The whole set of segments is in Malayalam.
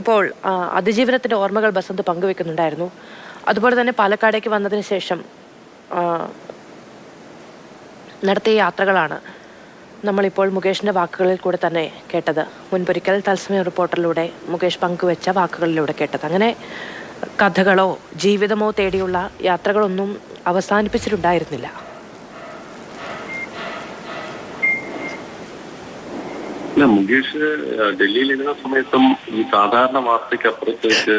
ഇപ്പോൾ അതിജീവനത്തിൻ്റെ ഓർമ്മകൾ ബസന്ത് പങ്കുവെക്കുന്നുണ്ടായിരുന്നു. അതുപോലെ തന്നെ പാലക്കാടേക്ക് വന്നതിന് ശേഷം നടത്തിയ യാത്രകളാണ് നമ്മളിപ്പോൾ മുകേഷിൻ്റെ വാക്കുകളിൽ കൂടെ തന്നെ കേട്ടത്. മുൻപൊരിക്കൽ തത്സമയ റിപ്പോർട്ടറിലൂടെ മുകേഷ് പങ്കുവെച്ച വാക്കുകളിലൂടെ കേട്ടത്. അങ്ങനെ കഥകളോ ജീവിതമോ തേടിയുള്ള യാത്രകളൊന്നും അവസാനിപ്പിച്ചിട്ടുണ്ടായിരുന്നില്ല. മുകേഷ് ഡൽഹിയിൽ ഇരുന്ന സമയത്തും ഈ സാധാരണ വാർത്തയ്ക്ക് അപ്പുറത്തേക്ക്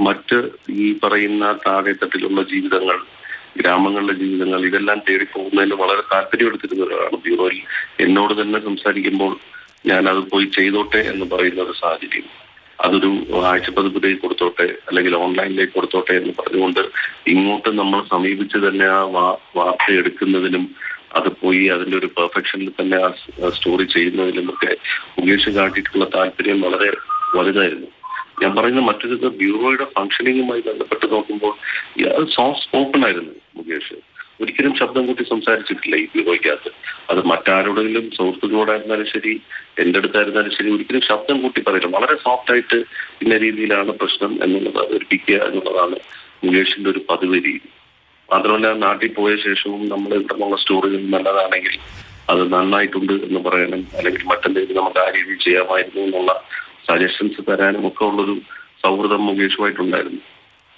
മറ്റ് ഈ പറയുന്ന താഴെത്തട്ടിലുള്ള ജീവിതങ്ങൾ, ഗ്രാമങ്ങളിലെ ജീവിതങ്ങൾ, ഇതെല്ലാം തേടി പോകുന്നതിന് വളരെ താല്പര്യം എടുത്തിരുന്ന ഒരാളാണ്. ബ്യൂറോയിൽ എന്നോട് തന്നെ സംസാരിക്കുമ്പോൾ ഞാൻ അത് പോയി ചെയ്തോട്ടെ എന്ന് പറയുന്ന ഒരു സാഹചര്യം, അതൊരു ആഴ്ചപ്പതിപ്പിലേക്ക് കൊടുത്തോട്ടെ അല്ലെങ്കിൽ ഓൺലൈനിലേക്ക് കൊടുത്തോട്ടെ എന്ന് പറഞ്ഞുകൊണ്ട് ഇങ്ങോട്ട് നമ്മൾ സമീപിച്ച് തന്നെ ആ വാർത്ത എടുക്കുന്നതിനും അത് പോയി അതിന്റെ ഒരു പെർഫെക്ഷനിൽ തന്നെ ആ സ്റ്റോറി ചെയ്യുന്നതിലുമൊക്കെ മുകേഷ് കാട്ടിയിട്ടുള്ള താല്പര്യം വളരെ വലുതായിരുന്നു. ഞാൻ പറയുന്ന മറ്റൊരു ബ്യൂറോയുടെ ഫംഗ്ഷനിങ്ങുമായി ബന്ധപ്പെട്ട് നോക്കുമ്പോൾ സോഫ്റ്റ് സ്പോക്കൺ ആയിരുന്നു മുകേഷ്. ഒരിക്കലും ശബ്ദം കൂട്ടി സംസാരിച്ചിട്ടില്ല ഈ ബ്യൂറോയ്ക്കകത്ത്. അത് മറ്റാരോടെങ്കിലും സുഹൃത്തുക്കളോടായിരുന്നാലും ശരി, എൻ്റെ അടുത്തായിരുന്നാലും ശരി, ഒരിക്കലും ശബ്ദം കൂട്ടി പറയില്ല. വളരെ സോഫ്റ്റ് ആയിട്ട് ഇന്ന രീതിയിലാണ് പ്രശ്നം എന്നുള്ളത് അവതരിപ്പിക്കുക എന്നുള്ളതാണ് മുകേഷിന്റെ ഒരു പതിവ് രീതി. മാത്രമല്ല, നാട്ടിൽ പോയ ശേഷവും നമ്മൾ ഇവിടെയുള്ള സ്റ്റോറികൾ നല്ലതാണെങ്കിൽ അത് നന്നായിട്ടുണ്ട് എന്ന് പറയാനും അല്ലെങ്കിൽ മറ്റെന്തെങ്കിലും നമുക്ക് ആ രീതിയിൽ ചെയ്യാമായിരുന്നു എന്നുള്ള സജഷൻസ് തരാനും ഒക്കെ ഉള്ളൊരു സൗഹൃദം മുകേഷുമായിട്ടുണ്ടായിരുന്നു.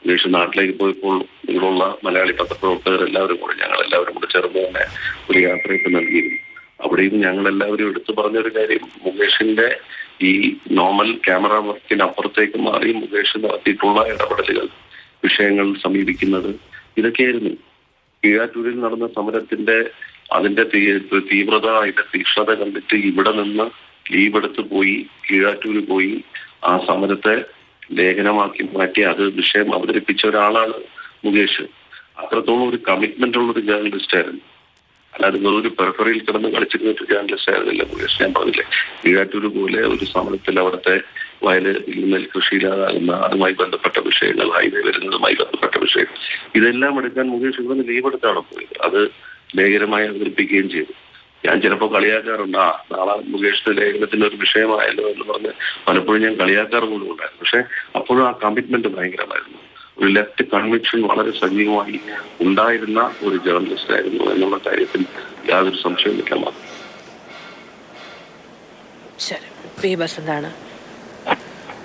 മുകേഷ് നാട്ടിലേക്ക് പോയപ്പോൾ ഇവിടെയുള്ള മലയാളി പത്രപ്രവർത്തകർ എല്ലാവരും കൂടെ ഞങ്ങളെല്ലാവരും കൂടെ ചേർന്ന് തന്നെ ഒരു യാത്രയൊക്കെ നൽകിയിരുന്നു. അവിടെയും ഞങ്ങളെല്ലാവരും എടുത്തു പറഞ്ഞൊരു കാര്യം, മുകേഷിന്റെ ഈ നോർമൽ ക്യാമറ വർക്കിനപ്പുറത്തേക്ക് മാറി മുകേഷ് നടത്തിയിട്ടുള്ള ഇടപെടലുകൾ, വിഷയങ്ങൾ സമീപിക്കുന്നത്, ഇതൊക്കെയായിരുന്നു. കീഴാറ്റൂരിൽ നടന്ന സമരത്തിന്റെ അതിന്റെ തീവ്രത, അതിന്റെ തീക്ഷ്ണത കണ്ടിട്ട് ഇവിടെ നിന്ന് ലീവ് എടുത്ത് പോയി കീഴാറ്റൂര് പോയി ആ സമരത്തെ ലേഖനമാക്കി മാറ്റി അത് വിഷയം അവതരിപ്പിച്ച ഒരാളാണ് മുകേഷ്. അത്രത്തോളം ഒരു കമ്മിറ്റ്മെന്റ് ഉള്ളൊരു ജേർണലിസ്റ്റ് ആയിരുന്നു. അല്ലാതെ വെറൊരു പെർഫറിയിൽ കിടന്ന് കളിച്ചിരുന്ന ഒരു ജേർണലിസ്റ്റ് ആയിരുന്നില്ല മുകേഷ്. ഞാൻ പറഞ്ഞില്ലേ, കീഴാറ്റൂര് പോലെ ഒരു സമരത്തിൽ അവിടുത്തെ വയല് നെൽകൃഷിയിലാകുന്ന അതുമായി ബന്ധപ്പെട്ട വിഷയങ്ങൾ, ഹൈവേ വരുന്നതുമായി ബന്ധപ്പെട്ട വിഷയങ്ങൾ, ഇതെല്ലാം എടുക്കാൻ മുകേഷ് ഇവിടെ നിന്ന് ലീവ് എടുത്താണ് പോയത്. അത് ലേഖനമായി അവതരിപ്പിക്കുകയും ചെയ്തു. ഞാൻ ചിലപ്പോൾ കളിയാക്കാറുണ്ട്, നാളെ മുകേഷിന്റെ ലേഖനത്തിന്റെ ഒരു വിഷയമായല്ലോ എന്ന് പറഞ്ഞ് പലപ്പോഴും ഞാൻ കളിയാക്കാറ് പോലും ഉണ്ടായിരുന്നു. പക്ഷെ അപ്പോഴും ആ കമ്മിറ്റ്മെന്റ് ഭയങ്കരമായിരുന്നു. ഒരു ലെഫ്റ്റ് കൺവിക്ഷൻ വളരെ സജീവമായി ഉണ്ടായിരുന്ന ഒരു ജേർണലിസ്റ്റ് ആയിരുന്നു എന്നുള്ള കാര്യത്തിൽ യാതൊരു സംശയമില്ല. ശരി, പി ബസന്താണ്.